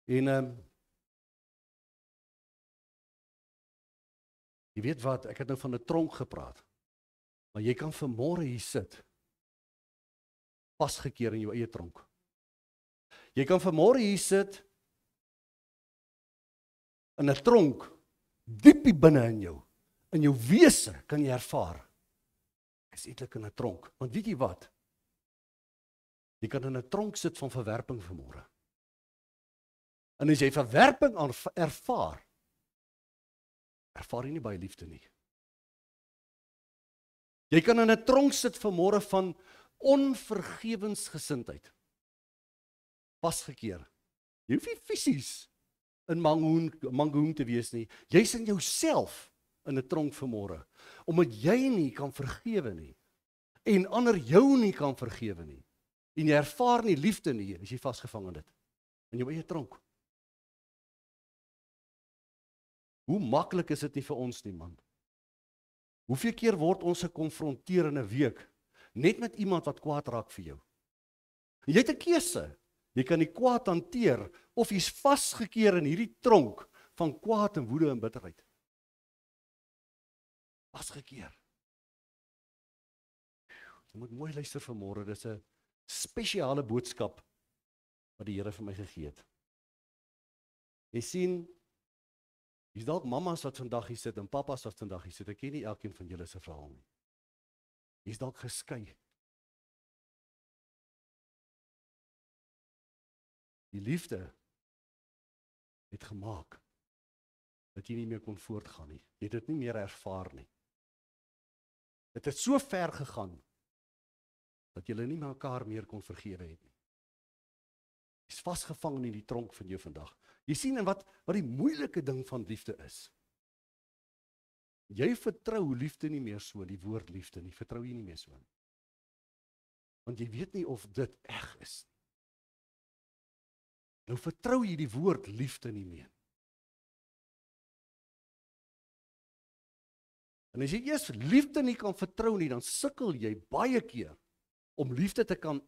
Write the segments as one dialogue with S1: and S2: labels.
S1: En jy weet wat, ek het nou van 'n tronk gepraat. Maar jy kan vanmôre hier sit, vasgekeer in jou eie tronk. Jy kan vanmôre hier sit in 'n tronk, diep hier binne in jou wese kan jy ervaar. Ek is eintlik in 'n tronk, want weet jy wat? Jy kan in 'n tronk sit van verwerping vanmôre. En as jy verwerping ervaar jy nie baie liefde nie. Jy kan in 'n tronk sit vanmôre van onvergewensgesindheid. Vasgekeer. Jy hoef nie fisies in Mangaung te wees nie. Jy's in jouself in 'n tronk vanmôre. Omdat jy nie kan vergewe nie. En ander jou nie kan vergewe nie. En jy ervaar nie liefde nie, as jy vasgevang in dit. In jou eie tronk. Hoe maklik is dit nie vir ons nie, man? Hoeveel keer word ons gekonfronteer in 'n week, net met iemand wat kwaad raak vir jou? En jy het 'n keuse. Jy kan die kwaad hanteer, of jy's vasgekeer in hierdie tronk van kwaad en woede en bitterheid. Vasgekeer. Jy moet mooi luister vanmôre, dis 'n spesiale boodskap wat die Here vir my gegee het. Jy sien, hier's dalk mamas wat vandag hier sit en papas wat vandag hier sit. Ek ken nie elkeen van julle se verhaal nie. Jy's dalk geskei. Die liefde het gemaak dat jy nie meer kon voortgaan nie. Jy het dit nie meer ervaar nie. Dit het so ver gegaan dat julle nie mekaar meer kon vergewe het nie. Jy's vasgevang in die tronk van jou vandag. Jy sien en wat die moeilike ding van liefde is. Jy vertrou liefde nie meer so, die woord liefde nie, vertrou jy nie meer so. Want jy weet nie of dit reg is nie. Nou vertrou jy die woord liefde nie meer. En as jy eers liefde nie kan vertrou nie, dan sukkel jy baie keer om liefde te kan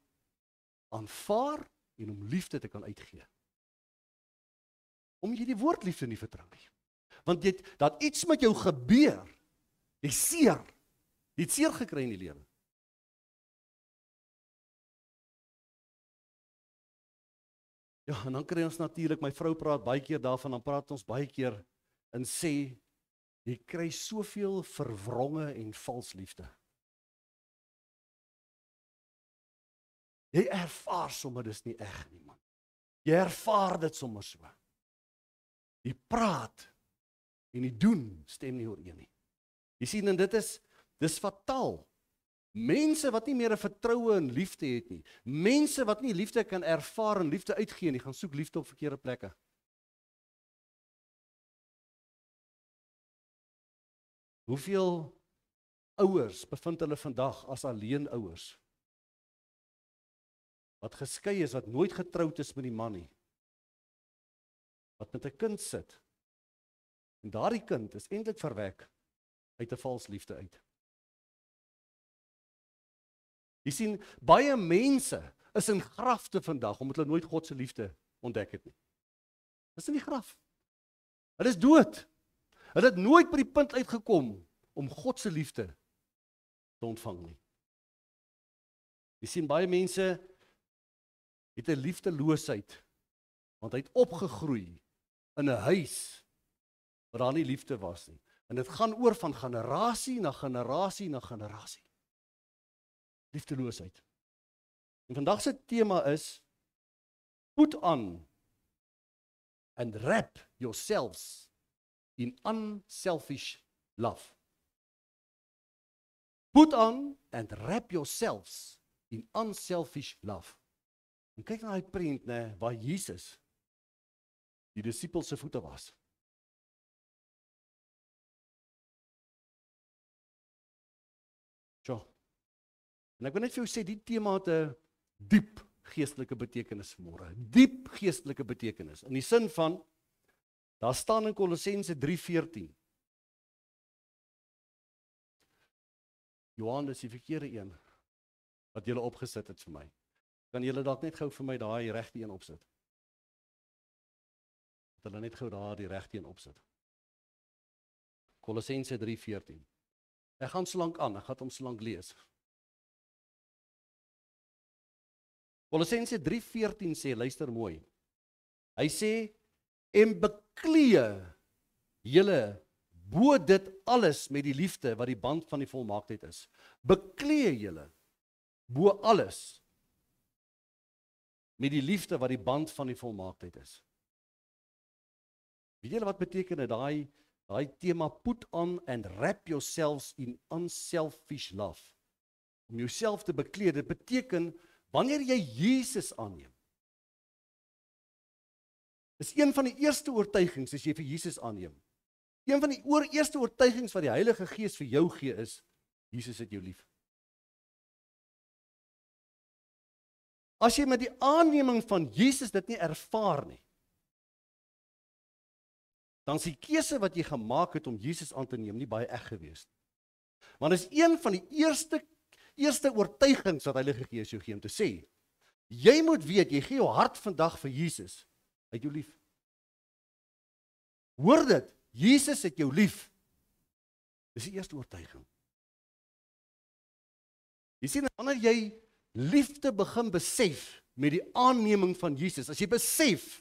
S1: aanvaar en om liefde te kan uitgee. Om jy die woord liefde nie vertrou nie. Want jy het dat iets met jou gebeur. Jy het seer gekry in die lewe. Ja, en dan kry ons natuurlik, my vrou praat baie keer daarvan, dan praat ons baie keer en sê, jy kry soveel verwronge en vals liefde. Jy ervaar sommer dis nie reg nie, man. Jy ervaar dit sommer so. Die praat en die doen stem nie ooreen nie. Jy sien, en dis fataal. Mense wat nie meer 'n vertroue en liefde het nie, mense wat nie liefde kan ervaar en liefde uitgee nie, gaan soek liefde op verkeerde plekke. Hoeveel ouers bevind hulle vandag as alleen ouers? Wat geskei is, wat nooit getroud is met die man nie. Wat met 'n kind sit. En daardie kind is eintlik verwek uit 'n vals liefde uit. Jy sien, baie mense is in grafte vandag, omdat hulle nooit God se liefde ontdek het nie. Dis in die graf. Hulle is dood. Hulle het nooit by die punt uitgekom om God se liefde te ontvang nie. Jy sien, baie mense het 'n liefdeloosheid, want hy het opgegroei in 'n huis waar daar nie liefde was nie. En dit gaan oor van generasie na generasie na generasie. Liefdeloosheid. En vandag se tema is, put on and wrap yourselves in unselfish love. Put on and wrap yourselves in unselfish love. En kyk na die prent, né, waar Jesus die disippels se voete was. So. En ek wil net vir jou sê, die tema het 'n diep geestelike betekenis vanmôre. Diep geestelike betekenis. In die sin van, daar staan in Kolossense 3:14. Johan, dis die verkeerde een wat julle opgesit het vir my. Kan julle dalk net gou vir my daai regte een opsit? Dat hulle net gou daar die regteen opsit. Kolossense 3:14. Ek gaan so lank aan, ek gaan hom so lank lees. Kolossense 3:14 sê, luister mooi. Hy sê, en beklee julle bo dit alles met die liefde wat die band van die volmaaktheid is. Beklee julle bo alles met die liefde wat die band van die volmaaktheid is. Weet julle wat beteken dit? Daai tema, put on and wrap yourselves in unselfish love. Om jouself te beklee, dit beteken, wanneer jy Jesus aanneem, is een van die eerste oortuigings as jy vir Jesus aanneem. Een van die eerste oortuigings wat die Heilige Gees vir jou gee is, Jesus het jou lief. As jy met die aanneming van Jesus dit nie ervaar nie, dan is die keuse wat jy gemaak het om Jesus aan te neem nie baie eg gewees nie. Want is een van die eerste oortuigings wat Heilige Gees jou gee om te sê, jy moet weet, jy gee jou hart vandag vir Jesus, hy het jou lief. Hoor dit, Jesus het jou lief. Dis die eerste oortuiging. Jy sien, wanneer jy liefde begin besef met die aanneming van Jesus, as jy besef,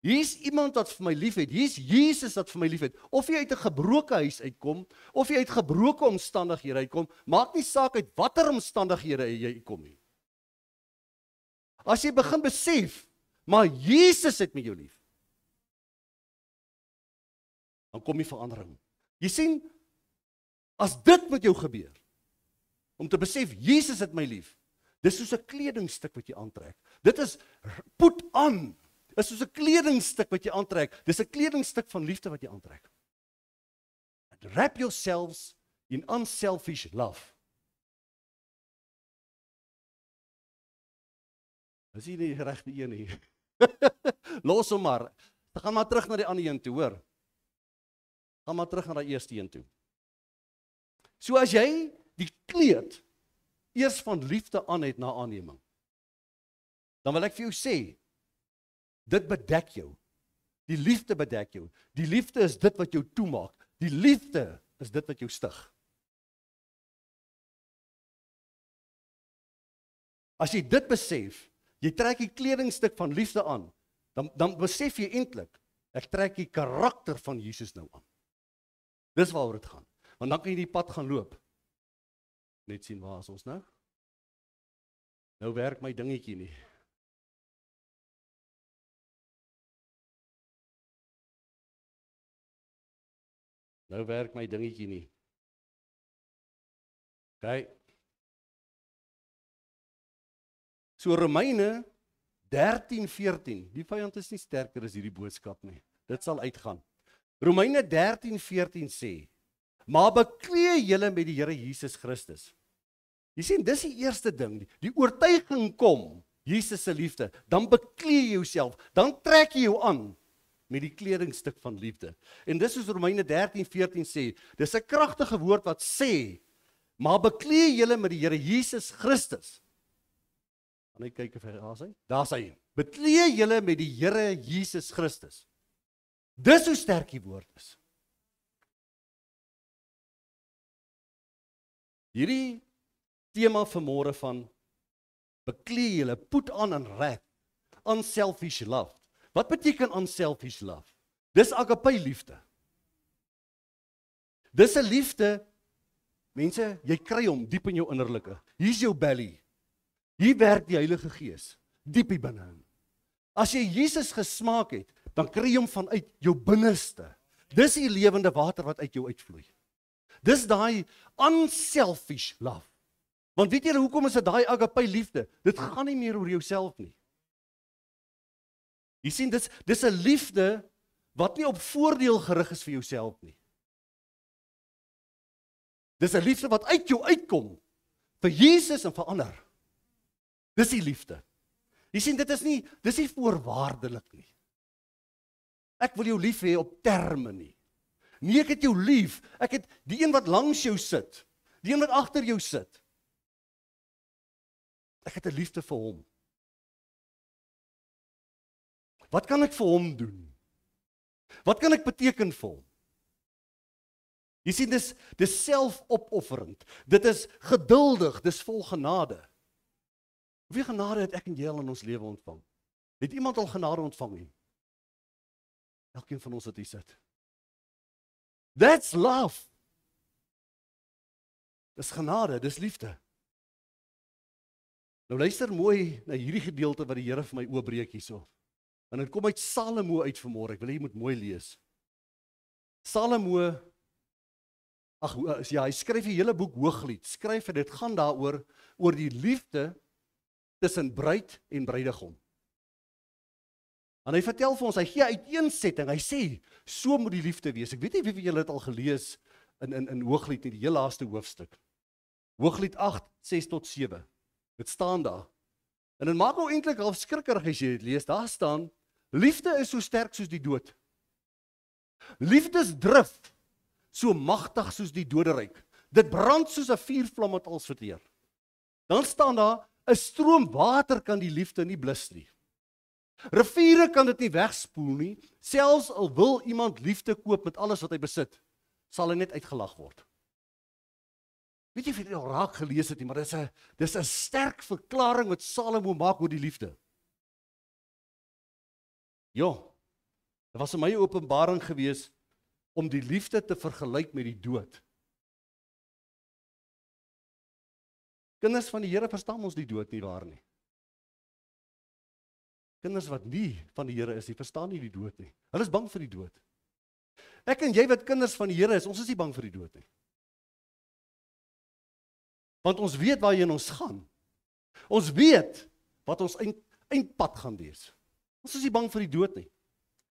S1: hier is iemand wat vir my lief het, hier is Jesus wat vir my lief het, of jy uit 'n gebroke huis uitkom, of jy uit gebroke omstandighede uitkom, maak nie saak uit watter omstandighede jy uitkom nie. As jy begin besef, maar Jesus het met jou lief, dan kom die verandering. Jy sien, as dit met jou gebeur, om te besef, Jesus het my lief, dis soos 'n kledingstuk wat jy aantrek. Dit is put on, is soos 'n kledingstuk wat jy aantrek. Dis 'n kledingstuk van liefde wat jy aantrek. And wrap yourselves in unselfish love. Dis nie die regte een nie. Los hom maar. Gaan maar terug na die ander een toe, hoor. Gaan maar terug na die eerste een toe. So as jy die kleed eers van liefde aan het na aanneming, dan wil ek vir jou sê, dit bedek jou. Die liefde bedek jou. Die liefde is dit wat jou toemaak. Die liefde is dit wat jou stig. As jy dit besef, jy trek die kledingstuk van liefde aan, dan besef jy eintlik, ek trek die karakter van Jesus nou aan. Dis waaroor dit gaan. Want dan kan jy die pad gaan loop. Net sien, waar is ons nou? Nou werk my dingetjie nie. Nou werk my dingetjie nie. OK. So Romeine 13:14. Die vyand is nie sterker as hierdie boodskap nie. Dit sal uitgaan. Romeine 13:14 sê, maar beklee julle met die Here Jesus Christus. Jy sien, dis die eerste ding. Die oortuiging kom, Jesus se liefde. Dan beklee jy jouself. Dan trek jy jou aan met die kledingstuk van liefde. En dis soos Romeine 13:14 sê, dis 'n kragtige woord wat sê, maar beklee julle met die Here Jesus Christus. Gaan net kyk of hy daar's hy. Beklee julle met die Here Jesus Christus. Dis hoe sterk die woord is. Hierdie tema vanmôre van beklee julle, put on and wrap, unselfish love. Wat beteken unselfish love? Dis agape liefde. Dis 'n liefde, mense, jy kry hom diep in jou innerlike. Hier's jou belly. Hier werk die Heilige Gees, diep hier binne. As jy Jesus gesmaak het, dan kry jy hom vanuit jou binneste. Dis die lewende water wat uit jou uitvloei. Dis daai unselfish love. Want weet julle hoekom is dit daai agape liefde? Dit gaan nie meer oor jouself nie. Jy sien, dis 'n liefde wat nie op voordeel gerig is vir jouself nie. Dis 'n liefde wat uit jou uitkom vir Jesus en vir ander. Dis die liefde. Jy sien, dis nie voorwaardelik nie. Ek wil jou lief hê op terme nie. Nee, ek het jou lief. Ek het die een wat langs jou sit, die een wat agter jou sit. Ek het 'n liefde vir hom. Wat kan ek vir hom doen? Wat kan ek beteken vir hom? Jy sien, dis selfopofferend. Dit is geduldig, dis vol genade. Hoeveel genade het ek en jy al in ons lewe ontvang? Het iemand al genade ontvang nie? Elkeen van ons wat hier sit. That's love. Dis genade, dis liefde. Nou luister mooi na hierdie gedeelte wat die Here vir my oopbreek hierso. En dit kom uit Salomo uit vanmôre. Ek wil hê jy moet mooi lees. Salomo, hy skryf 'n hele boek Hooglied. Skryf en dit gaan daaroor oor die liefde tussen bruid en bruidegom. En hy vertel vir ons, hy gee uiteensetting. Hy sê, so moet die liefde wees. Ek weet nie wie van julle het al gelees in Hooglied nie, die heel laaste hoofstuk. Hooglied 8, 6 tot 7. Dit staan daar. En dit maak nou eintlik half skrikkerig as jy dit lees. Daar staan, liefde is so sterk soos die dood. Liefdesdrif so magtig soos die doderyk. Dit brand soos 'n vuurvlam wat alles verteer. Dan staan daar, 'n stroom water kan die liefde nie blus nie. Riviere kan dit nie wegspoel nie. Selfs al wil iemand liefde koop met alles wat hy besit, sal hy net uitgelag word. Weet jy of jy dit al raak gelees het nie, maar dis 'n sterk verklaring wat Salomo maak oor die liefde. Ja, dit was vir my 'n openbaring gewees om die liefde te vergelyk met die dood. Kinders van die Here verstaan ons die dood nie, waar nie. Kinders wat nie van die Here is, die verstaan nie die dood nie. Hulle is bang vir die dood. Ek en jy wat kinders van die Here is, ons is nie bang vir die dood nie. Want ons weet waarheen ons gaan. Ons weet wat ons eindpad gaan wees. Ons is nie bang vir die dood nie.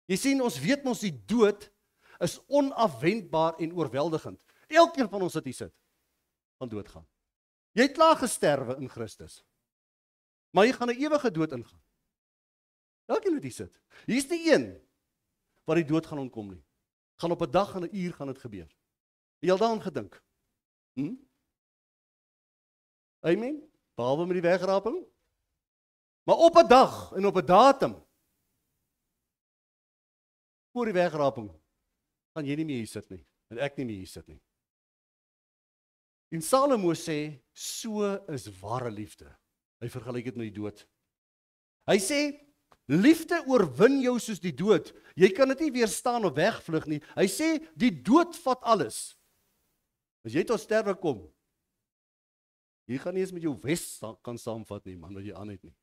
S1: Jy sien, ons weet ons die dood is onafwendbaar en oorweldigend. Elkeen van ons wat hier sit, gaan doodgaan. Jy het klaar gesterwe in Christus. Maar jy gaan 'n ewige dood ingaan. Elkeen wat hier sit. Hier is nie een wat die dood gaan ontkom nie. Gaan op 'n dag en 'n uur gaan dit gebeur. Het jy al daaraan gedink? Amen? Behalwe met die wegraping. Maar op 'n dag en op 'n datum voor die wegraping gaan jy nie meer hier sit nie. En ek nie meer hier sit nie. En Salomo sê, so is ware liefde. Hy vergelyk dit met die dood. Hy sê, liefde oorwin jou soos die dood. Jy kan dit nie weerstaan of wegvlug nie. Hy sê, die dood vat alles. As jy tot sterwe kom, jy gaan nie eens met jou wes kan saamvat nie, man, wat jy aan het nie.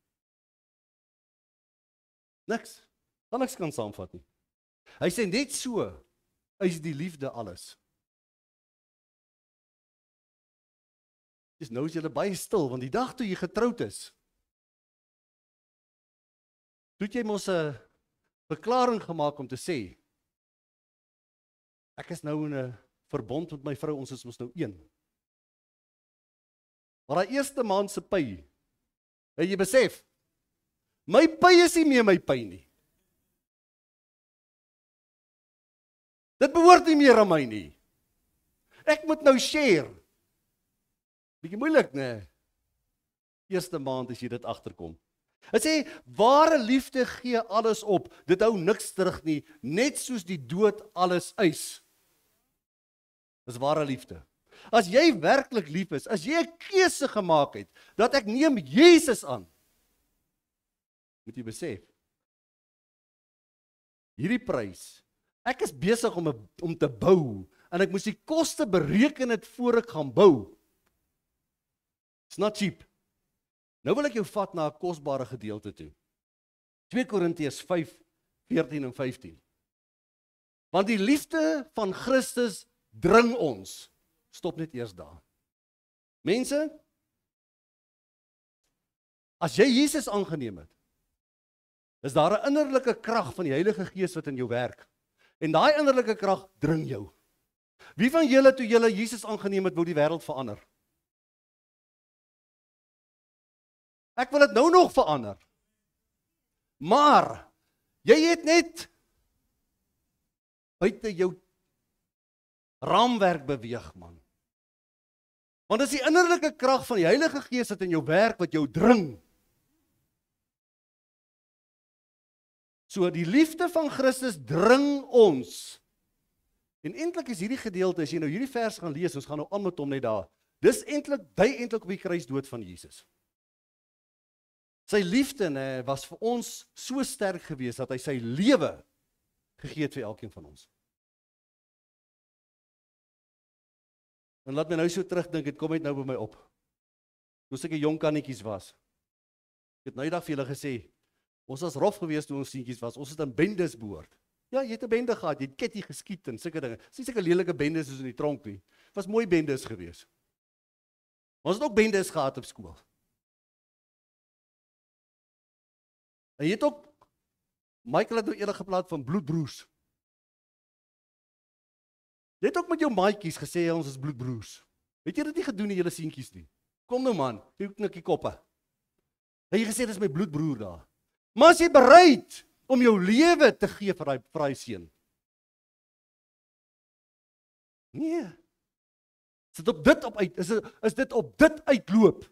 S1: Niks. Gaan niks kan saamvat nie. Hy sê, net so is die liefde alles. Nou is julle baie stil, want die dag toe jy getroud is, toe jy mos 'n verklaring gemaak om te sê, ek is nou in 'n verbond met my vrou, ons is mos nou een. Maar daai eerste maand se py, het jy besef, my py is nie meer my py nie. Dit behoort nie meer aan my nie. Ek moet nou share. Bietjie moeilik, né? Eerste maand as jy dit agterkom. Hy sê, ware liefde gee alles op. Dit hou niks terug nie, net soos die dood alles eis. Dis ware liefde. As jy werklik lief is, as jy 'n keuse gemaak het, dat ek neem Jesus aan, moet jy besef, hierdie prys, ek is besig om te bou, en ek moes die koste bereken het voor ek gaan bou. It's not cheap. Nou wil ek jou vat na 'n kosbare gedeelte toe. 2 Korintiërs 5, 14 en 15. Want die liefde van Christus dring ons. Stop net eers daar. Mense, as jy Jesus aangeneem het, is daar 'n innerlike krag van die Heilige Gees wat in jou werk. En daai innerlike krag dring jou. Wie van julle toe julle Jesus aangeneem het, wou die wêreld verander? Ek wil dit nou nog verander. Maar jy het net buite jou raamwerk beweeg, man. Want dis die innerlike krag van die Heilige Gees wat in jou werk, wat jou dring. So die liefde van Christus dring ons. En eintlik is hierdie gedeelte, as jy nou hierdie vers gaan lees, ons gaan nou aan met hom net daar. Dis dui eintlik op die kruisdood van Jesus. Sy liefde was vir ons so sterk geweest dat hy sy lewe gegee het vir elkeen van ons. En laat my nou so terugdink, dit kom net nou by my op. Toe ek 'n jong kannetjies was. Ek het nou eendag vir julle gesê, ons was rof geweest toe ons seentjies was. Ons het in bendes behoort. Ja, jy het 'n bende gehad, jy het ketty geskiet en sulke dinge. Dis nie sulke lelike bendes soos in die tronk nie. Dit was mooi bendes geweest. Ons het ook bendes gehad op skool. En jy het ook, Michael het nou eerder gepraat van bloedbroers. Jy het ook met jou maatjies gesê, ons is bloedbroers. Het jy dit nie gedoen nie, julle seentjies nie? Kom nou man, jy knikkie koppe. En jy gesê, dis my bloedbroer daar. Maar as jy bereid om jou lewe te gee vir daai seun? Nee. Is dit op dit uitloop?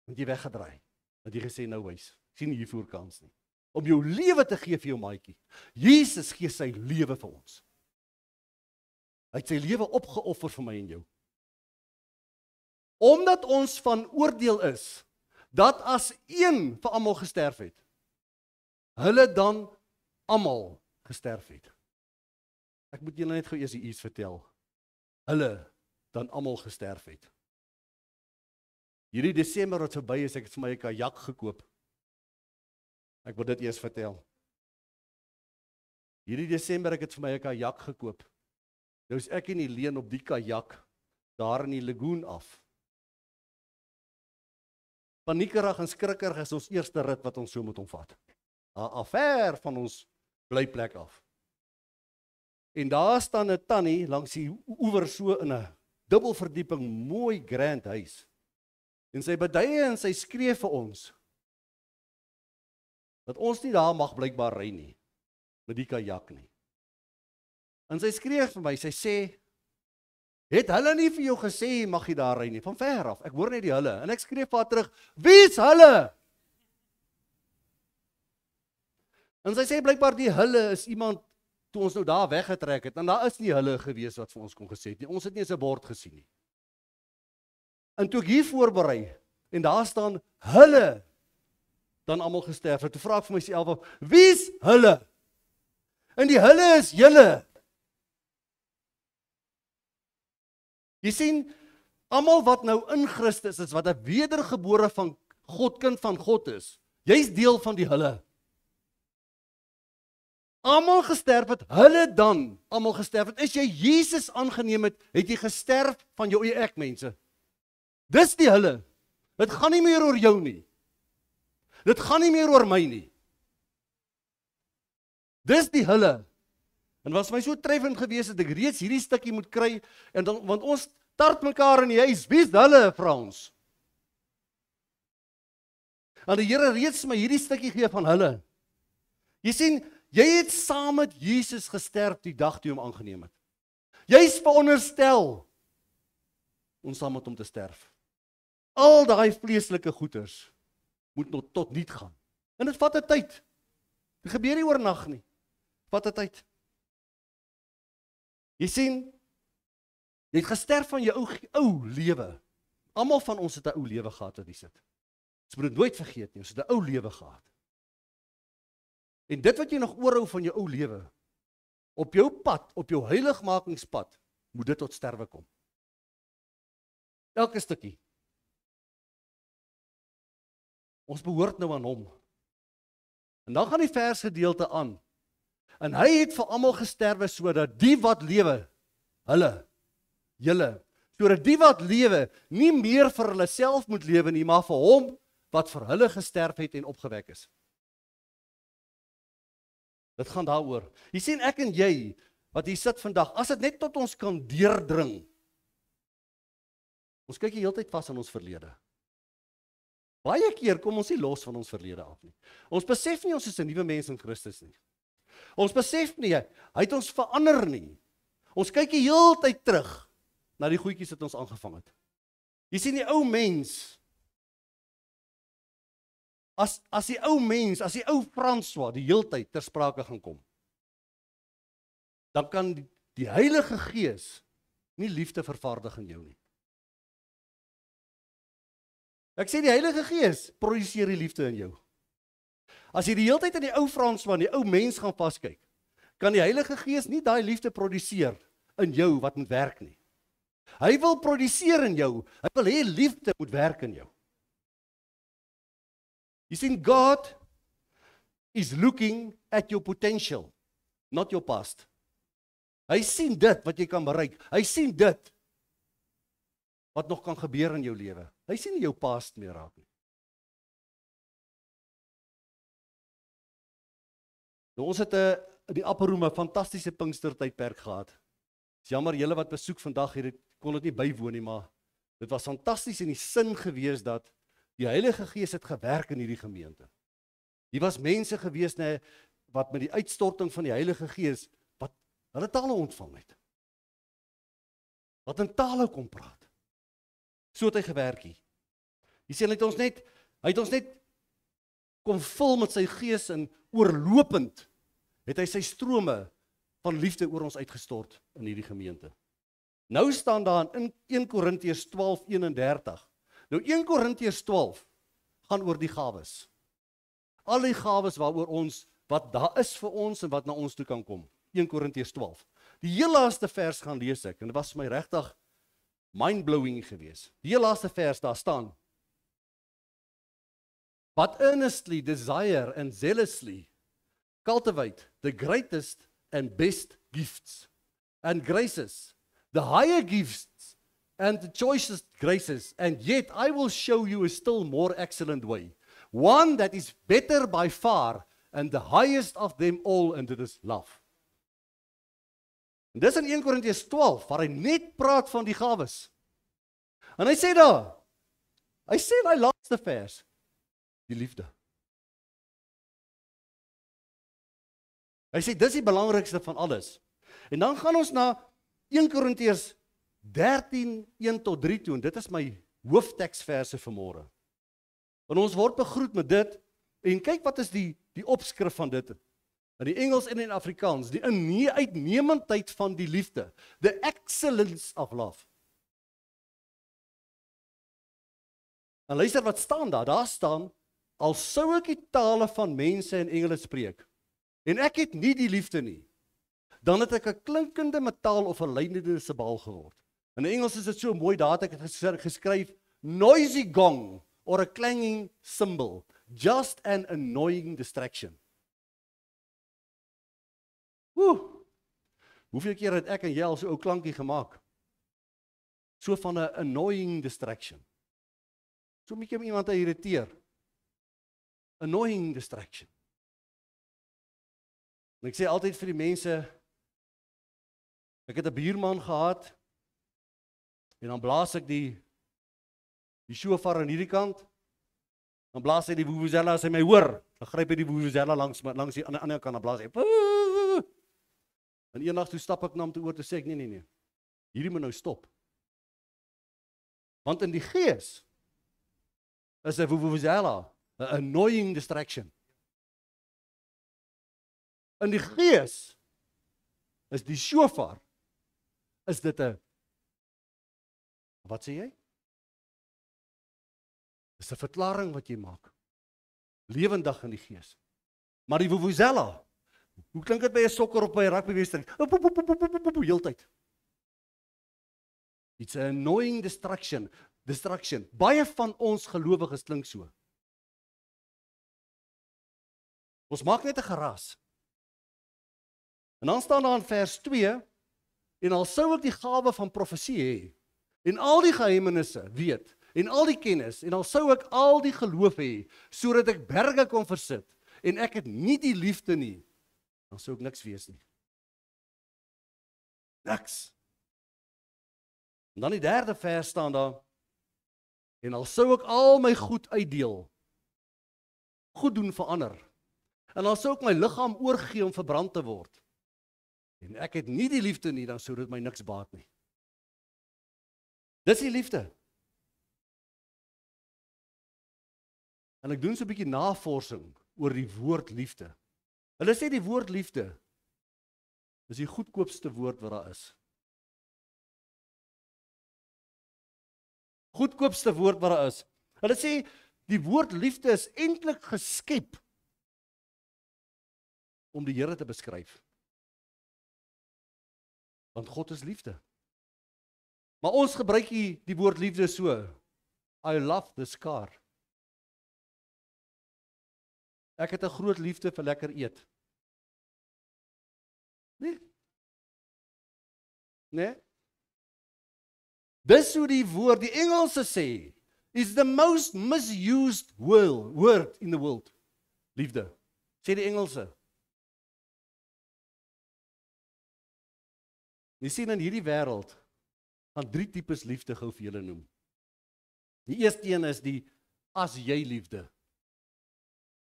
S1: Want jy weggedraai. Want jy gesê, nou wys, sien nie hiervoor kans nie. Om jou lewe te gee vir jou maatjie. Jesus gee sy lewe vir ons. Hy het sy lewe opgeoffer vir my en jou. Omdat ons van oordeel is, dat as een vir almal gesterf het, hulle dan almal gesterf het. Ek moet julle net gou eers iets vertel. Hulle dan almal gesterf het. Hierdie Desember wat verby is, ek het vir my 'n kajak gekoop. Ek wil dit eers vertel. Hierdie Desember ek het vir my 'n kajak gekoop. Nou is ek in die leen op die kajak, daar in die lagoon af. Paniekerig en skrikkerig is ons eerste rit wat ons so moet omvat. Ver van ons blyplek af. En daar staan 'n tannie langs die oewer so in 'n dubbelverdieping, mooi grand huis. En sy beduie en sy skree vir ons, dat ons nie daar mag blykbaar ry nie, met die kajak nie. En sy skree vir my, sy sê, het hulle nie vir jou gesê, mag jy daar ry nie, van ver af, ek hoor net die hulle, en ek skree vir haar terug, wie is hulle? En sy sê blykbaar die hulle is iemand, toe ons nou daar weggetrek het, en daar is nie hulle gewees wat vir ons kon gesê het nie, ons het nie eens 'n bord gesien nie. En toe ek hier voorberei, en daar staan hulle, dan almal gesterf het, toe vra ek vir myself, wie is hulle? En die hulle is julle. Jy sien, almal wat nou in Christus is, wat 'n wedergebore van God, kind van God is, jy's deel van die hulle. Almal gesterf het, hulle dan almal gesterf het. As jy Jesus aangeneem het, het jy gesterf van jou eie ek, mense. Dis die hulle. Dit gaan nie meer oor jou nie. Dit gaan nie meer oor my nie. Dis die hulle. En was my so treffend gewees dat ek reeds hierdie stukkie moet kry, en dan, want ons start mekaar in die huis, wie is hulle, vra ons? En die Here reeds my hierdie stukkie gee van hulle. Jy sien, jy het saam met Jesus gesterf die dag toe jy hom aangeneem het. Jy is veronderstel om saam met hom te sterf. Al daai vleeslike goeders moet nog tot niet gaan. En dit vat 'n tyd. Dit gebeur nie oornag nie. Vat 'n tyd. Jy sien, jy het gesterf van jou ou lewe. Almal van ons het 'n ou lewe gehad wat hier sit. Ons moet dit nooit vergeet nie, ons het 'n ou lewe gehad. En dit wat jy nog oorhou van jou ou lewe, op jou pad, op jou heiligmakingspad, moet dit tot sterwe kom. Elke stukkie. Ons behoort nou aan hom. En dan gaan die versgedeelte aan. En hy het vir almal gesterwe sodat die wat lewe, julle, sodat die wat lewe nie meer vir hulle self moet lewe nie, maar vir hom wat vir hulle gesterf het en opgewek is. Dit gaan daaroor. Jy sien, ek en jy, wat hier sit vandag, as dit net tot ons kan deurdring, ons kyk die hele tyd vas aan ons verlede. Baie keer kom ons nie los van ons verlede af nie. Ons besef nie ons is 'n nuwe mens in Christus nie. Ons besef nie, hy het ons verander nie. Ons kyk die hele tyd terug na die goedjies wat ons aangevang het. Jy sien die ou mens as die ou mens, as die ou François die heeltyd ter sprake gaan kom, dan kan die Heilige Gees nie liefde vervaardig in jou nie. Ek sê die Heilige Gees produseer die liefde in jou. As jy die hele tyd in die ou Fransman, die ou mens gaan vaskyk, kan die Heilige Gees nie daai liefde produseer in jou wat moet werk nie. Hy wil produseer in jou, hy wil hê liefde moet werk in jou. You see, God is looking at your potential, not your past. Hy sien dit wat jy kan bereik. Hy sien dit wat nog kan gebeur in jou lewe. Hy sien nie jou past meer raak nie. Nou, ons het in die Upper Room 'n fantastiese Pinkstertydperk gehad. Is jammer julle wat besoek vandag hier, kon dit nie bywoon nie, maar dit was fantasties in die sin gewees dat die Heilige Gees het gewerk in hierdie gemeente. Hier was mense gewees wat met die uitstorting van die Heilige Gees wat hulle tale ontvang het. Wat in tale kom praat. So het hy gewerk hier. Jy sien, hy het ons net kom vul met sy Gees en oorlopend het hy sy strome van liefde oor ons uitgestort in hierdie gemeente. Nou staan daar in 1 Korintiërs 12:31. Nou 1 Korintiërs 12 gaan oor die gawes. Al die gawes waaroor ons, wat daar is vir ons en wat na ons toe kan kom. 1 Korintiërs 12. Die heel laaste vers gaan lees ek, en dit was vir my regtig mind-blowing gewees. Die heel laaste vers, daar staan: But earnestly desire and zealously cultivate the greatest and best gifts and graces, the higher gifts and the choicest graces, and yet I will show you a still more excellent way, one that is better by far, and the highest of them all, and it is love. En dis in 1 Korintiërs 12, waar hy net praat van die gawes. En hy sê daar, hy sê in die laaste vers, die liefde. Hy sê, dis die belangrikste van alles. En dan gaan ons na 1 Korintiërs 13:1-3 toe, en dit is my hoofteksverse vanmôre. En ons word begroet met dit, en kyk wat is die opskrif van dit, in die Engels en in Afrikaans, die uitnemendheid van die liefde, the excellence of love. En luister wat staan daar, daar staan, al sou ek die tale van mense en engele spreek, en ek het nie die liefde nie, dan het ek 'n klinkende metaal of 'n lydende simbal geword. In Engels is dit so mooi, daar het ek het geskryf, noisy gong, or a clanging cymbal, just an annoying distraction. Hoeveel keer het ek en jy al so 'n ou klankie gemaak? So van 'n annoying distraction. So 'n bietjie om iemand te irriteer. Annoying distraction. En ek sê altyd vir die mense, ek het 'n buurman gehad, en dan blaas ek die shofar aan hierdie kant, dan blaas hy die vuvuzela as hy my hoor, dan gryp hy die vuvuzela langs die ander kant, dan blaas hy, en eendag toe stap ek na hom toe oor, toe sê ek, nee, hierdie moet nou stop. Want in die gees is 'n vuvuzela 'n annoying distraction. In die gees is die shofar, is dit 'n, wat sê jy? Dis 'n verklaring wat jy maak. Lewendig in die gees. Maar die vuvuzela, hoe klink dit by 'n sokker of by 'n rugbywedstryd? Heeltyd. It's an annoying distraction. Baie van ons gelowiges klink so. Ons maak net 'n geras. En dan staan daar in vers 2, en al sou ek die gawe van profesie hê, en al die geheimenisse weet, en al die kennis, en al sou ek al die geloof hê, sodat ek berge kon versit, en ek het nie die liefde nie, dan sou ek niks wees nie. Niks. En dan die 3de vers staan daar, en al sou ek al my goed uitdeel, goed doen vir ander, en al sou ek my liggaam oorgee om verbrand te word, en ek het nie die liefde nie, dan sou dit my niks baat nie. Dis die liefde. En ek doen so 'n bietjie navorsing oor die woord liefde. Hulle sê die woord liefde is die goedkoopste woord wat daar is. Goedkoopste woord wat daar is. Hulle sê die woord liefde is eintlik geskep om die Here te beskryf. Want God is liefde. Maar ons gebruik die woord liefde so. I love this car. Ek het 'n groot liefde vir lekker eet. Nee? Dis hoe die woord, die Engelse sê, is the most misused word in the world. Liefde. Sê die Engelse. Jy sien in hierdie wêreld gaan 3 tipes liefde gou vir julle noem. Die eerste een is die as jy liefde.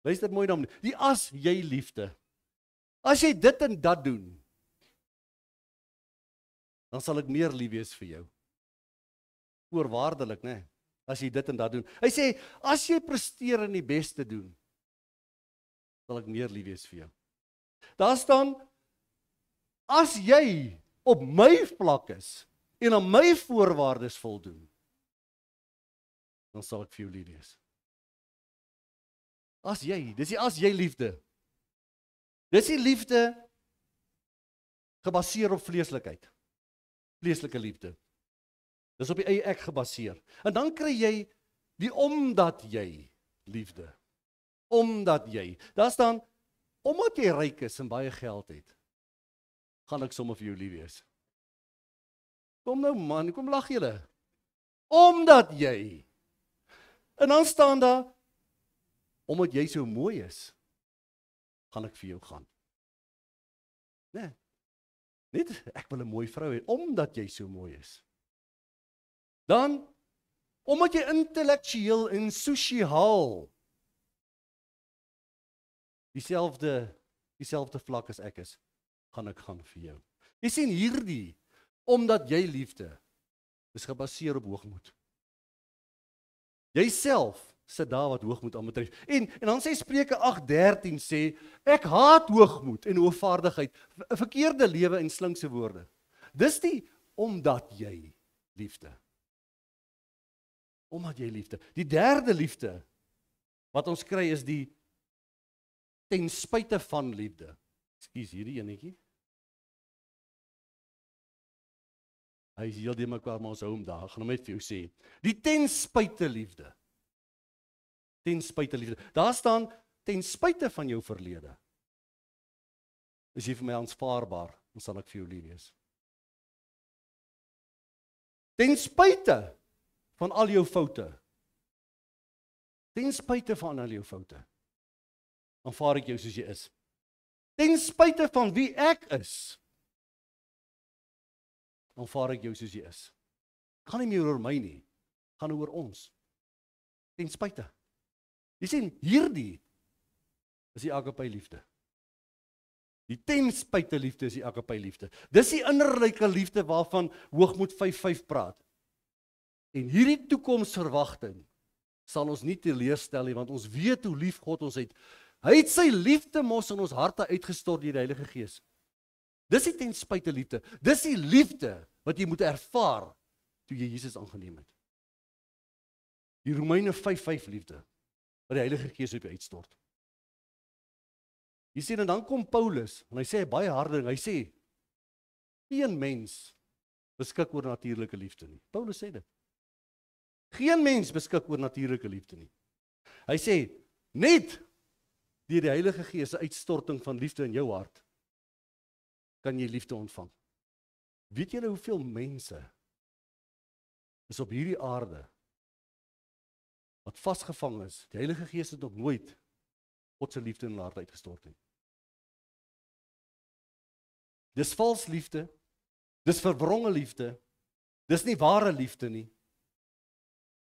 S1: Luister mooi dan. Die as jy liefde. As jy dit en dat doen, dan sal ek meer lief wees vir jou. Voorwaardelik, né? As jy dit en dat doen. Hy sê, as jy presteer en die beste doen, sal ek meer lief wees vir jou. Daar staan, as jy op my vlak is en aan my voorwaardes voldoen, dan sal ek vir jou lief wees. As jy, dis die as jy liefde. Dis die liefde gebaseer op vleeslikheid. Vleeslike liefde. Dis op die eie ek gebaseer. En dan kry jy die omdat jy liefde. Omdat jy. Daar staan, omdat jy ryk is en baie geld het, gaan ek sommer vir jou lief wees. Kom nou man, kom lag julle. Omdat jy. En dan staan daar, omdat jy so mooi is, gaan ek vir jou gaan. Nee. Net, ek wil 'n mooi vrou hê, omdat jy so mooi is. Dan, omdat jy intellektueel en sosiaal dieselfde vlak as ek is, gaan ek gaan vir jou. Jy sien hierdie, omdat jy liefde, is gebaseer op hoogmoed. Jy self sit daar wat hoogmoed aan betref. En dan sê Spreuke 8:13 sê, ek haat hoogmoed en hoogvaardigheid, 'n verkeerde lewe en slinkse woorde. Dis die omdat jy liefde. Omdat jy liefde. Die derde liefde wat ons kry is die ten spyte van liefde. Ekskuus, hierdie enetjie. Hy is heel die mekaar, maar ons hou hom daar. Ek gaan hom net vir jou sê. Die ten spyte liefde. Ten spyte liefde. Daar staan, ten spyte van jou verlede. Is jy vir my aanvaarbaar, dan sal ek vir jou lief wees. Ten spyte van al jou foute. Ten spyte van al jou foute. Aanvaar ek jou soos jy is. Ten spyte van wie ek is. Aanvaar ek jou soos jy is. Gaan nie meer oor my nie. Gaan oor ons. Ten spyte. Jy sien, hierdie is die agape liefde. Die ten spyte liefde is die agape liefde. Dis die innerlike liefde waarvan Hoogmoed 5:5 praat. En hierdie toekomsverwagting sal ons nie teleurstel nie, want ons weet hoe lief God ons het. Hy het sy liefde mos in ons harte uitgestort deur die Heilige Gees. Dis die ten spyte liefde. Dis die liefde wat jy moet ervaar toe jy Jesus aangeneem het. Die Romeine 5:5 liefde wat die Heilige Gees op jou uitstort. Jy sien, en dan kom Paulus, en hy sê baie harde ding, hy sê, geen mens beskik oor natuurlike liefde nie. Paulus sê dit. Geen mens beskik oor natuurlike liefde nie. Hy sê, net deur die Heilige Gees se uitstorting van liefde in jou hart, kan jy liefde ontvang. Weet julle hoeveel mense is op hierdie aarde wat vasgevang is? Die Heilige Gees het nog nooit God se liefde in hulle hart uitgestort nie. Dis vals liefde, dis verwronge liefde, dis nie ware liefde nie.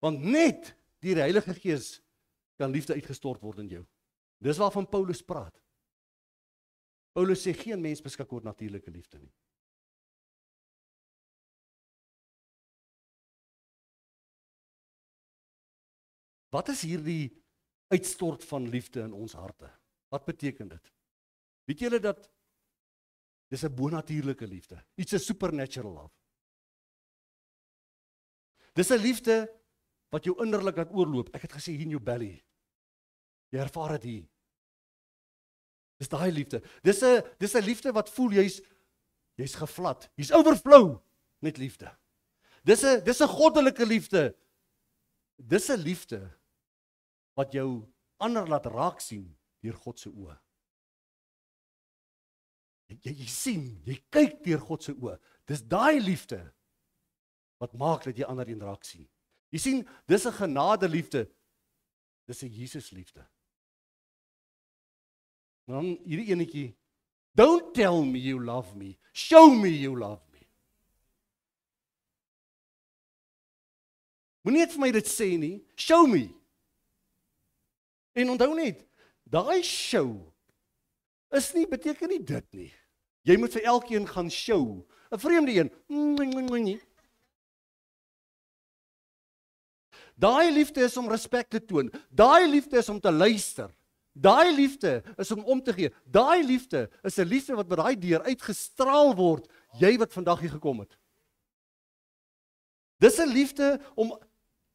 S1: Want net deur die Heilige Gees kan liefde uitgestort word in jou. Dis waarvan Paulus praat. Paulus sê geen mens beskik oor natuurlike liefde nie. Wat is hierdie uitstort van liefde in ons harte. Wat beteken dit? Weet julle dat dis 'n bonatuurlike liefde. It's a supernatural love. Dis 'n liefde wat jou innerlik laat oorloop. Ek het gesê hier in jou belly. Jy ervaar dit hier. Dis daai liefde. Dis 'n liefde wat voel jy's gevlat. Jy's overflow met liefde. Dis 'n goddelike liefde. Dis 'n liefde wat jou ander laat raak sien deur God se oë. Jy sien, jy kyk deur God se oë. Dis daai liefde wat maak dat jy ander een raak sien. Jy sien, dis 'n genade liefde. Dis 'n Jesus liefde. Dan hierdie enetjie, don't tell me you love me, show me you love me. Moenie net vir my dit sê nie, show me. En onthou net, daai show beteken nie dit nie. Jy moet vir elkeen gaan show. 'n Vreemde een. Daai liefde is om respek te toon. Daai liefde is om te luister. Daai liefde is om te gee. Daai liefde is 'n liefde wat by daai deur uitgestraal word, jy wat vandag hier gekom het. Dis 'n liefde om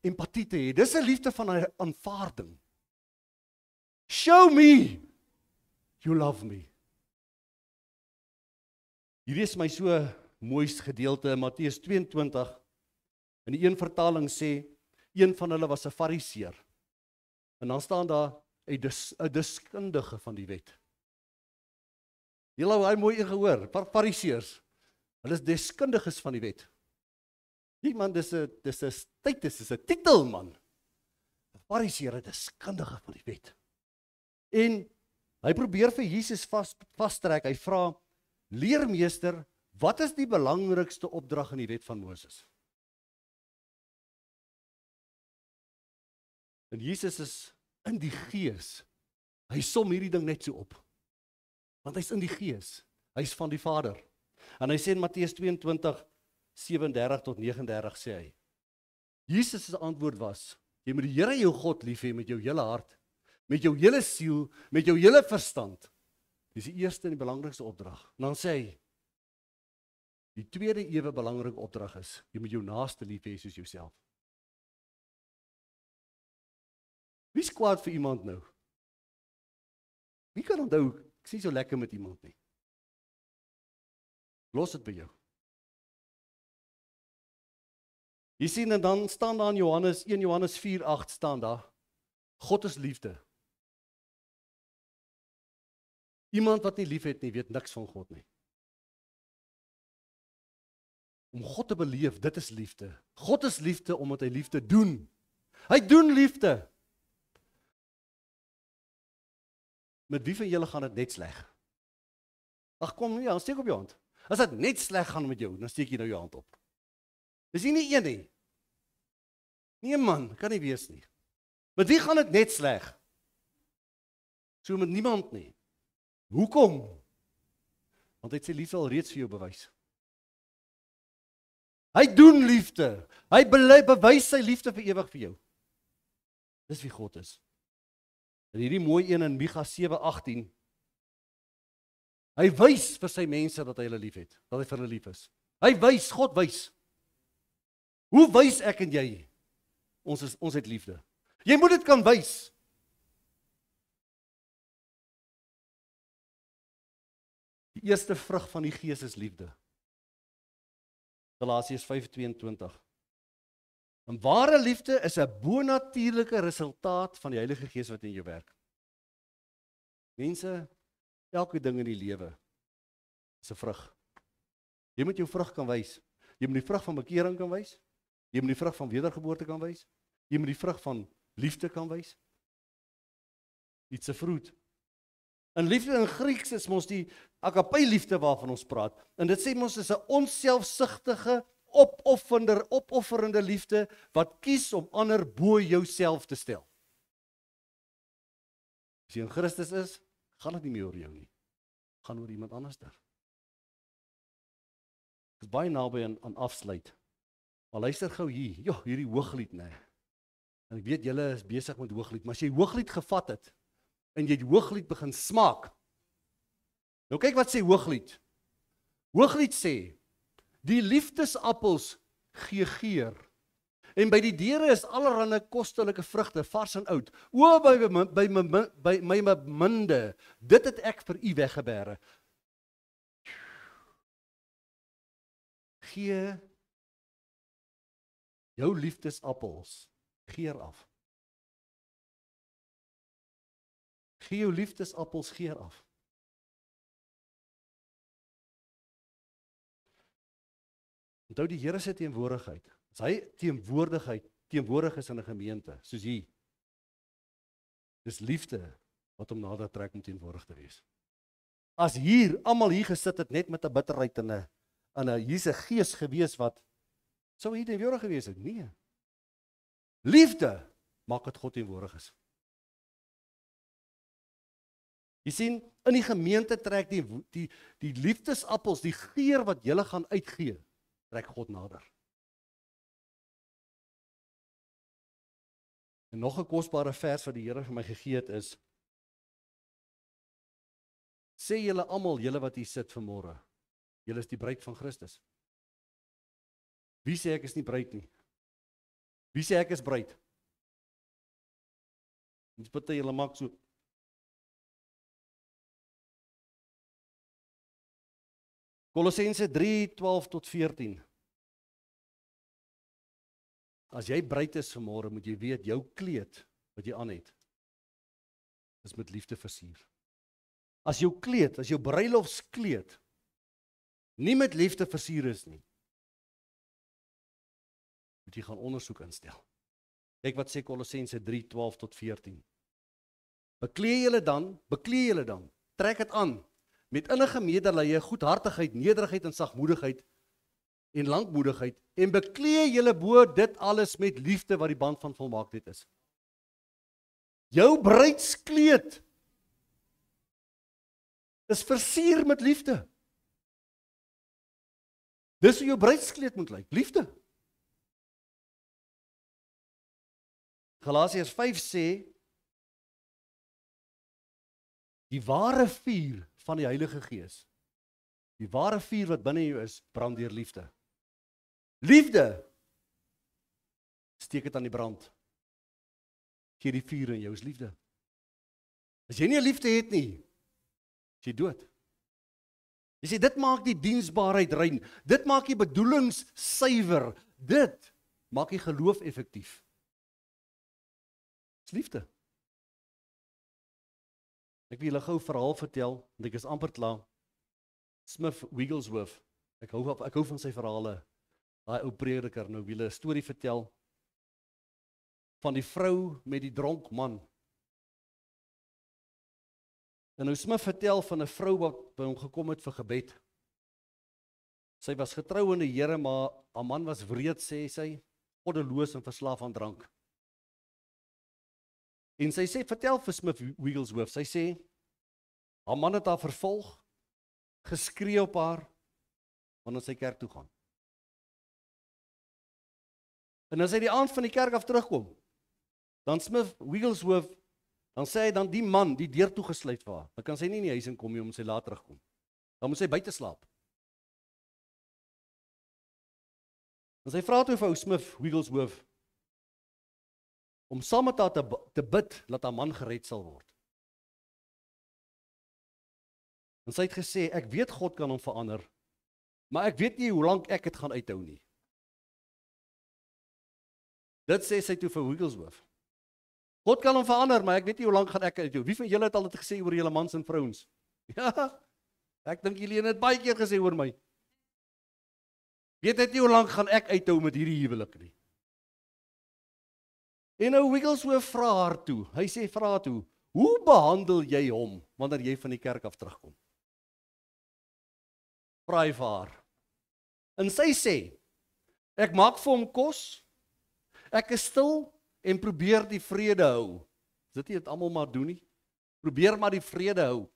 S1: empatie te hê. Dis 'n liefde van 'n aanvaarding. Show me you love me. Hierdie is my so mooiste gedeelte in Matteus 22. In die een vertaling sê, een van hulle was 'n fariseer. En dan staan daar 'n deskundige van die wet. Julle het hy mooi gehoor, fariseërs. Hulle is deskundiges van die wet. Die man, dis 'n status, dis 'n titel man. 'n Fariseer, 'n deskundige van die wet. En hy probeer vir Jesus vastrek. Hy vra, leermeester, wat is die belangrikste opdrag in die wet van Moses? En Jesus is in die gees. Hy som hierdie ding net so op. Want hy's in die gees. Hy's van die Vader. En hy sê in Matteus 22:37 tot 39 sê hy. Jesus se antwoord was, jy moet die Here jou God lief hê met jou hele hart, met jou hele siel, met jou hele verstand. Dis die eerste en die belangrikste opdrag. En dan sê hy, die tweede ewe belangrike opdrag is, jy moet jou naaste lief hê soos jouself. Wie is kwaad vir iemand nou? Wie kan onthou, ek sien so lekker met iemand nie. Los dit by jou. Jy sien, en dan staan daar in 1 Johannes 4:8 staan daar, God is liefde. Iemand wat nie lief het nie, weet niks van God nie. Om God te beleef, dit is liefde. God is liefde omdat hy liefde doen. Hy doen liefde. Met wie van julle gaan dit net sleg? Ag kom, ja, steek op jou hand. As dit net sleg gaan met jou, dan steek jy nou jou hand op. Dis nie een nie. Nee man, kan nie wees nie. Met wie gaan dit net sleg? So met niemand nie. Hoekom? Want hy het sy liefde al reeds vir jou bewys. Hy doen liefde. Hy bewys sy liefde vir ewig vir jou. Dis wie God is. En hierdie mooi een in Micha 7:18. Hy wys vir sy mense dat hy hulle lief het, dat hy vir hulle lief is. Hy wys, God wys. Hoe wys ek en jy? Ons het liefde. Jy moet dit kan wys. Die eerste vrug van die Gees is liefde. Galasiërs 5:22. En ware liefde is 'n bonatuurlike resultaat van die Heilige Gees wat in jou werk. Mense, elke ding in die lewe is 'n vrug. Jy moet jou vrug kan wys. Jy moet die vrug van bekering kan wys. Jy moet die vrug van wedergeboorte kan wys. Jy moet die vrug van liefde kan wys. It's a fruit. En liefde in Grieks is mos die agape liefde waarvan ons praat. En dit sê mos is 'n onselfsugtige, opofferende liefde wat kies om ander bo jouself te stel. As jy in Christus is, gaan dit nie meer oor jou nie. Gaan oor iemand anders daar. Dit is baie naby aan afsluit. Maar luister gou hier. Hierdie hooglied, nee. En ek weet julle is besig met Hooglied, maar as jy Hooglied gevat het en jy Hooglied begin smaak. Nou kyk wat sê Hooglied. Hooglied sê die liefdesappels gee geur. En by die deure is allerlei kostelike vrugte, vars en oud. O by my beminde, dit het ek vir u weggebere. Gee jou liefdesappels geur af. Gee jou liefdesappels geur af. Onthou die Here se teenwoordigheid. As hy teenwoordig is in 'n gemeente, soos hier. Dis liefde wat hom nader trek om teenwoordig te wees. As hier almal hier gesit het net met 'n bitterheid en 'n hier's 'n gees gewees wat sou hier teenwoordig gewees het? Nee. Liefde maak dit God teenwoordig is. Jy sien, in die gemeente trek die liefdesappels, die geur wat julle gaan uitgee, trek God nader. En nog 'n kosbare vers wat die Here vir my gegee het is, sê julle almal, julle wat hier sit vanmôre, julle is die bruid van Christus. Wie sê ek is nie bruid nie? Wie sê ek is bruid? Ons bitte julle maak so. Kolossense 3:12-14. As jy bruid is vanmôre, moet jy weet, jou kleed wat jy aan het, is met liefde versier. As jou kleed, as jou bruilofskleed, nie met liefde versier is nie, moet jy gaan ondersoek instel. Kyk wat sê Kolossense 3:12-14. Beklee julle dan, trek dit aan, met innige medelee, goedhartigheid, nederigheid en sagmoedigheid, en lankmoedigheid, en beklee julle bo dit alles met liefde wat die band van volmaaktheid is. Jou bruidskleed is versier met liefde. Dis hoe jou bruidskleed moet lyk, liefde. Galasiërs 5 sê, die ware vuur van die Heilige Gees, die ware vuur wat binne jou is, brand deur liefde. Liefde steek dit aan die brand. Gee die vuur in jou is liefde. As jy nie 'n liefde het nie, is jy dood. Jy sê dit maak die diensbaarheid rein, dit maak die bedoelings suiwer, dit maak die geloof effektief. Dis liefde. Ek wil julle gou 'n verhaal vertel, want ek is amper klaar. Smith Wigglesworth, ek hou van sy verhale. Daai ou prediker, nou wil 'n storie vertel van die vrou met die dronk man. En nou Smith vertel van 'n vrou wat by hom gekom het vir gebed. Sy was getrou in die Here, maar haar man was wreed, sê sy, goddeloos en verslaaf aan drank. En sy sê, vertel vir Smith Wigglesworth, sy sê, haar man het haar vervolg, geskree op haar, wanneer sy kerk toe gaan. En as hy die aand van die kerk af terugkom, dan Smith Wigglesworth, dan sê hy dan die man, die deur toegesluit vir haar, dan kan sy nie in die huis inkom nie, om sy laat terugkom. Dan moet sy buite slaap. En sy vra toe vir ou Smith Wigglesworth, om saam met haar te bid, dat haar man gered sal word. En sy het gesê, ek weet God kan hom verander, maar ek weet nie hoe lank ek het gaan uithou nie. Dit sê sy toe vir Wigglesworth. God kan hom verander, maar ek weet nie hoe lank gaan ek uithou. Wie van julle het al dit gesê oor julle mans en vrouens? Ja, ek dink julle het baie keer gesê oor my. Weet net nie hoe lank gaan ek uithou met hierdie huwelik nie. En nou Wigglesworth vra haar toe, hy sê, vra haar toe, hoe behandel jy hom, wanneer jy van die kerk af terugkom? Vra hy vir haar. En sy sê, ek maak vir hom kos, ek is stil en probeer die vrede hou. Is dit nie wat almal maar doen nie? Probeer maar die vrede hou.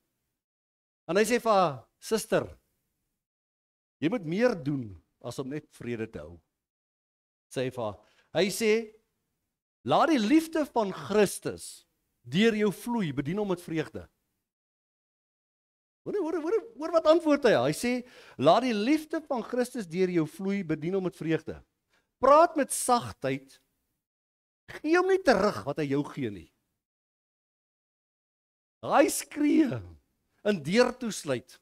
S1: En hy sê vir haar, suster, jy moet meer doen as om net vrede te hou. Sê vir haar. Hy sê, Laat die liefde van Christus deur jou vloei, bedien hom met vreugde. Hoor wat antwoord hy? Hy sê, laat die liefde van Christus deur jou vloei, bedien hom met vreugde. Praat met sagtheid, gee hom nie terug wat hy jou gee nie. Hy skree, en deur toesluit.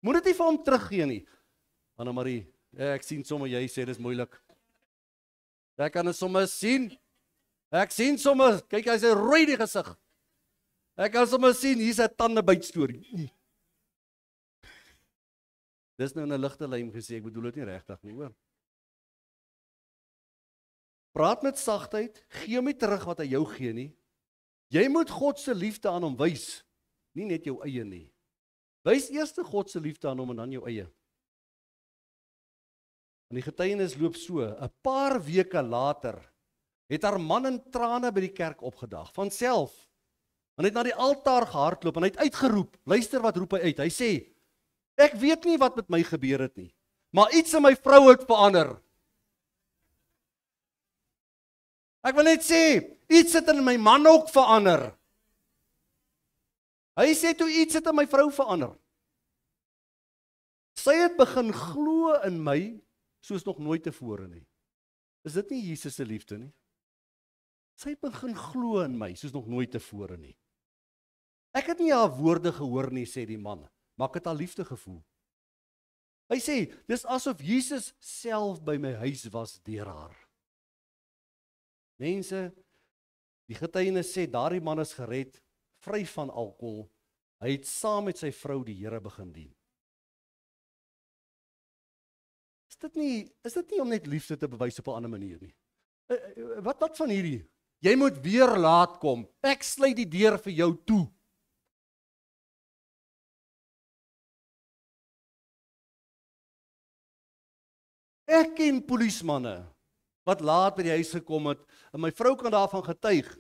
S1: Moet dit nie vir hom teruggee nie. Annemarie, ek sien sommer jy sê dis moeilik. Ek kan dit sommer sien. Ek sien sommer, kyk hy's 'n rooi die gesig. Ek kan sommer sien hier's 'n tandebyt storie. Dis nou 'n ligte lyn gesê, ek bedoel dit nie regtig nie, hoor. Praat met sagtheid, gee hom nie terug wat hy jou gee nie. Jy moet God se liefde aan hom wys, nie net jou eie nie. Wys eers God se liefde aan hom en dan jou eie. En die getuienis loop so, 'n paar weke later het haar man in trane by die kerk opgedag, van self. En hy het na die altaar gehardloop en hy het uitgeroep, luister wat roep hy uit, hy sê, ek weet nie wat met my gebeur het nie, maar iets in my vrou het verander. Ek wil net sê, iets het in my man ook verander. Hy sê toe iets het in my vrou verander. Sy het begin glo in my, soos nog nooit tevore nie. Is dit nie Jesus se liefde nie? Sy het begin glo in my, soos nog nooit tevore nie. Ek het nie haar woorde gehoor nie, sê die man, maar ek het haar liefde gevoel. Hy sê, dis asof Jesus self by my huis was deur haar. Mense, die getuienis sê, daardie man is gered, vry van alkohol, hy het saam met sy vrou die Here begin dien. Is dit nie om net liefde te bewys op 'n ander manier nie? Wat van hierdie? Jy moet weer laat kom, ek sluit die deur vir jou toe. Ek ken polismanne wat laat by die huis gekom het, en my vrou kan daarvan getuig.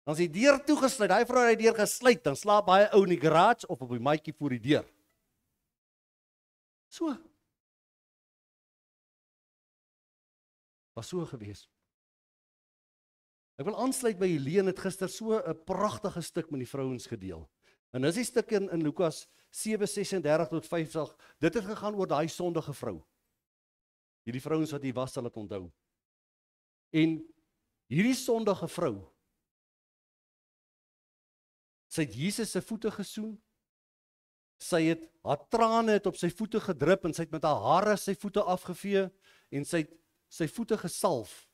S1: Dan is die deur toegesluit, daai vrou het die deur gesluit, dan slaap baie ou in die garage of op die maatjie voor die deur. So. Was so gewees. Ek wil aansluit by Helene, het gister so 'n pragtige stuk met die vrouens gedeel. En dis die stuk in Lukas 7:36 tot 50, dit het gegaan oor daai sondige vrou. Hierdie vrouens wat hier was, sal dit onthou. En hierdie sondige vrou, sy het Jesus se voete gesoen, sy het haar trane het op sy voete gedrup, en sy het met haar hare sy voete afgevee, en sy het sy voete gesalf,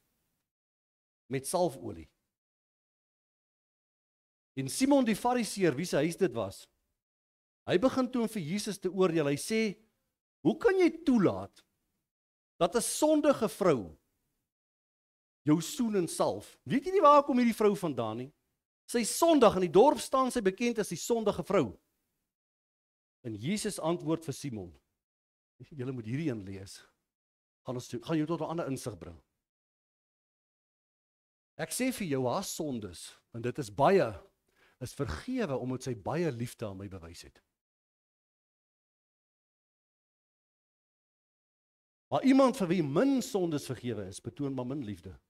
S1: met salfolie. En Simon die Fariseer, wie se huis dit was, hy begin toe vir Jesus te oordeel, hy sê, hoe kan jy toelaat, dat 'n sondige vrou jou soen en salf? Weet jy nie waar kom hierdie vrou vandaan nie? Sy sondig, in die dorp staan sy bekend as die sondige vrou. En Jesus antwoord vir Simon, julle moet hierdie een lees, gaan jou tot 'n ander insig bring. Ek sê vir jou, haar sondes, en dit is baie, is vergewe omdat sy baie liefde aan my bewys het. Maar iemand vir wie min sondes vergewe is, betoon maar min liefde.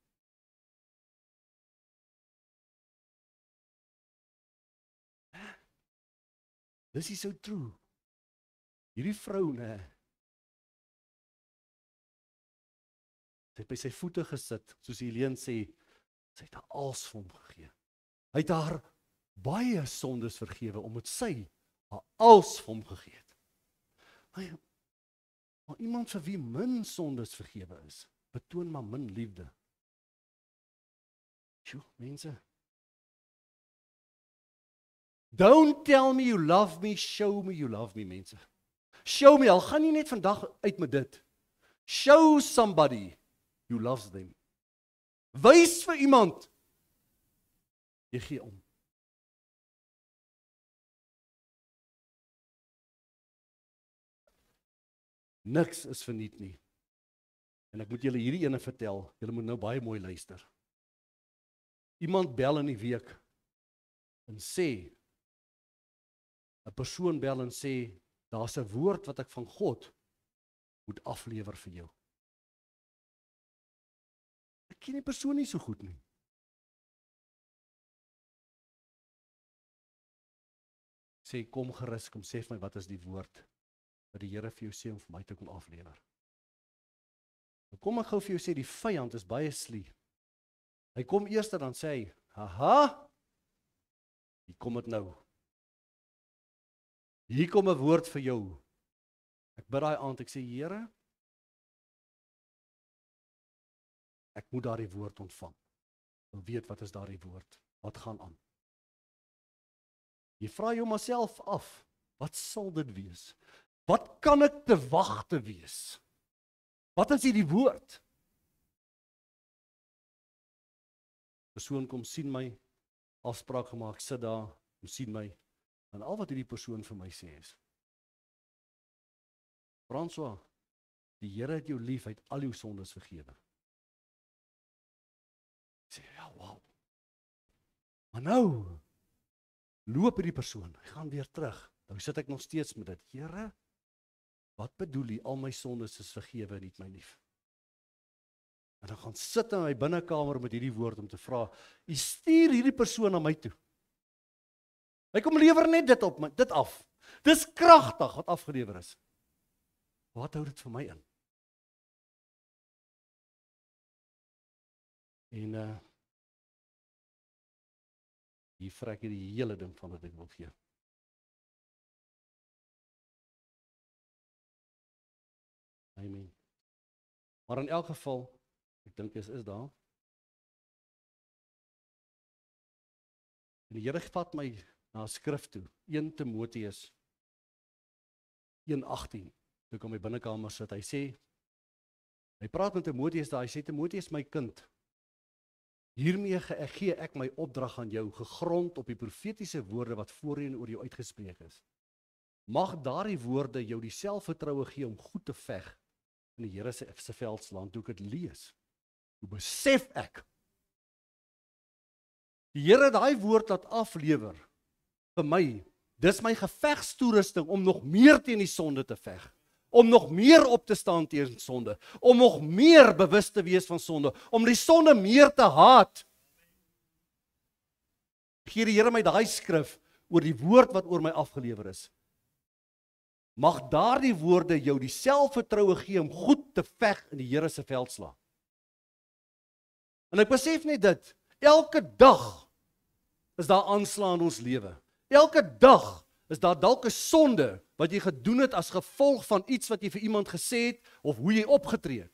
S1: Dis is so true. Hierdie vrou, sy het by sy voete gesit, soos Helene sê, sy het haar als vir hom gegee. Hy het haar baie sondes vergewe, omdat sy haar als vir hom gegee het. Maar iemand vir wie min sondes vergewe is, betoon maar min liefde. Sjoe, mense. Don't tell me you love me, show me you love me, mense. Show me, al gaan nie net vandag uit met dit. Show somebody you loves them. Wys vir iemand, jy gee om. Niks is verniet nie. En ek moet julle hierdie ene vertel, julle moet nou baie mooi luister. Iemand bel in die week en sê, 'n persoon bel en sê, daar's 'n woord wat ek van God moet aflewer vir jou. Ek ken die persoon nie so goed nie. Sê, kom gerus, kom sê vir my, wat is die woord wat die Here vir jou sê om vir my te kom aflewer. Nou kom ek gou vir jou sê, die vyand is baie slie. Hy kom eers dan sê hy, haha, hier kom dit nou. Hier kom 'n woord vir jou. Ek bid daai aand, ek sê, Here, ek moet daardie woord ontvang. Ek weet wat is daardie woord, wat gaan aan. Jy vra jou maar self af, wat sal dit wees? Wat kan ek te wagte wees? Wat is hierdie woord? Persoon kom sien my, afspraak gemaak, sit daar, kom sien my, en al wat hierdie persoon vir my sê is, François, die Here het jou lief, hy het al jou sondes vergewe. Ek sê, ja, wow. Maar nou, loop hierdie persoon, hy gaan weer terug, nou sit ek nog steeds met dit, Here, wat bedoel jy, al my sondes is vergewe en niet my lief? En dan gaan sit in my binnekamer met hierdie woord om te vra, jy stuur hierdie persoon na my toe. Hy kom lewer net dit af. Dis kragtig wat afgelewer is. Wat hou dit vir my in? En hier vrek ek die hele ding van wat ek wil gee. Amen. Maar in elk geval, ek dink is daar. En die Here vat my na 'n skrif toe, 1 Timoteus 1:18. Toe ek in my binnekamer sit, hy sê, hy praat met Timoteus daar, hy sê, Timoteus my kind, hiermee gee ek my opdrag aan jou, gegrond op die profetiese woorde wat voorheen oor jou uitgespreek is. Mag daardie woorde jou die selfvertroue gee om goed te veg in die Here se veldsland. Toe ek dit lees, toe besef ek, die Here daai woord laat aflewer vir my, dis my gevegstoerusting om nog meer teen die sonde te veg, om nog meer op te staan teen sonde, om nog meer bewus te wees van sonde, om die sonde meer te haat. Gee die Here my daai skrif oor die woord wat oor my afgelewer is. Mag daardie woorde jou die selfvertroue gee om goed te veg in die Here se veldslag. En ek besef net dit, elke dag is daar aanslae in ons lewe. Elke dag is daar dalk 'n sonde wat jy gedoen het as gevolg van iets wat jy vir iemand gesê het of hoe jy opgetree het.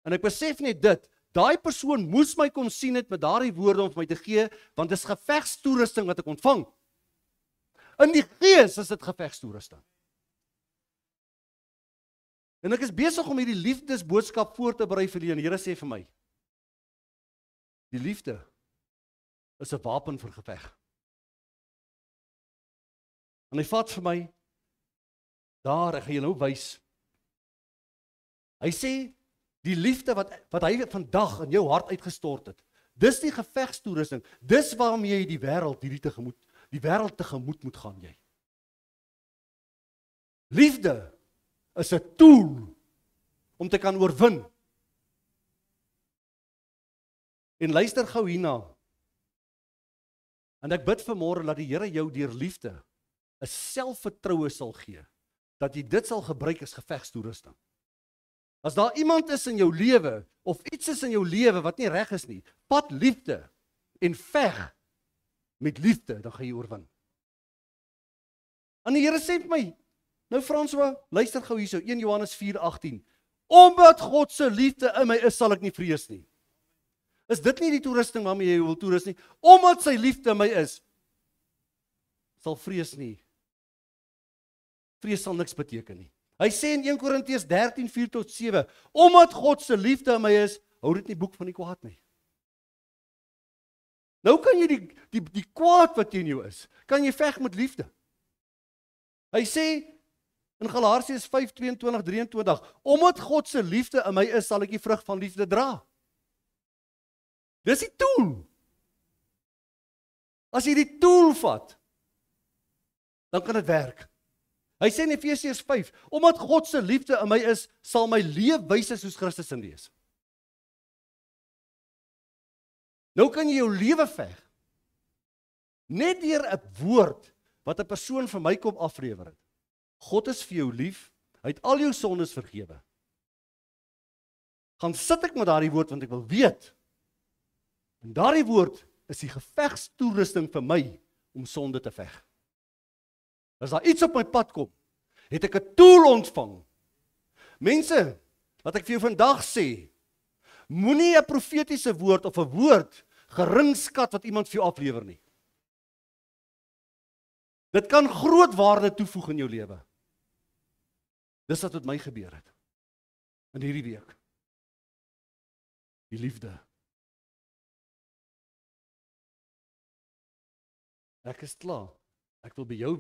S1: En ek besef net dit, daai persoon moes my kom sien het met daardie woorde om vir my te gee, want dit is gevegstoerusting wat ek ontvang. In die gees is dit gevegstoerusting. En ek is besig om hierdie liefdesboodskap voor te berei vir julle. En die Here sê vir my, die liefde is 'n wapen vir geveg. En hy vat vir my, daar, ek gaan jou nou wys. Hy sê, die liefde wat hy vandag in jou hart uitgestort het, dis die gevegstoerusting, dis waarmee jy die wêreld tegemoet moet gaan jy. Liefde is 'n tool om te kan oorwin. En luister gou hierna. En ek bid vanmôre dat die Here jou deur liefde 'n selfvertroue sal gee, dat jy dit sal gebruik as gevegstoerusting. As daar iemand is in jou lewe, of iets is in jou lewe wat nie reg is nie, vat liefde en veg met liefde, dan gaan jy oorwin. En die Here sê vir my, nou François, luister gou hierso, 1 Johannes 4:18, omdat God se liefde in my is, sal ek nie vrees nie. Is dit nie die toerusting waarmee jy wil toerus nie? Omdat sy liefde in my is, sal vrees nie. Vrees sal niks beteken nie. Hy sê in 1 Korintiërs 13:4-7, omdat God se liefde in my is, hou dit nie boek van die kwaad nie. Nou kan jy die kwaad wat in jou is, kan jy veg met liefde. Hy sê in Galasiërs 5:22-23, omdat God se liefde in my is, sal ek die vrug van liefde dra. Dis die tool. As jy die tool vat, dan kan dit werk. Hy sê in Efesiërs 5, omdat God se liefde in my is, sal my leefwyse soos Christus in wees. Nou kan jy jou lewe veg. Net deur 'n woord wat 'n persoon vir my kom aflewer het. God is vir jou lief, hy het al jou sondes vergewe. Gaan sit ek met daardie woord want ek wil weet. En daardie woord is die gevegstoerusting vir my om sonde te veg. As daar iets op my pad kom, het ek 'n tool ontvang. Mense, wat ek vir jou vandag sê, moenie 'n profetiese woord of 'n woord geringskat wat iemand vir jou aflewer nie. Dit kan groot waarde toevoeg in jou lewe. Dis wat met my gebeur het. In hierdie week. Die liefde. Ek is klaar. Ek wil by jou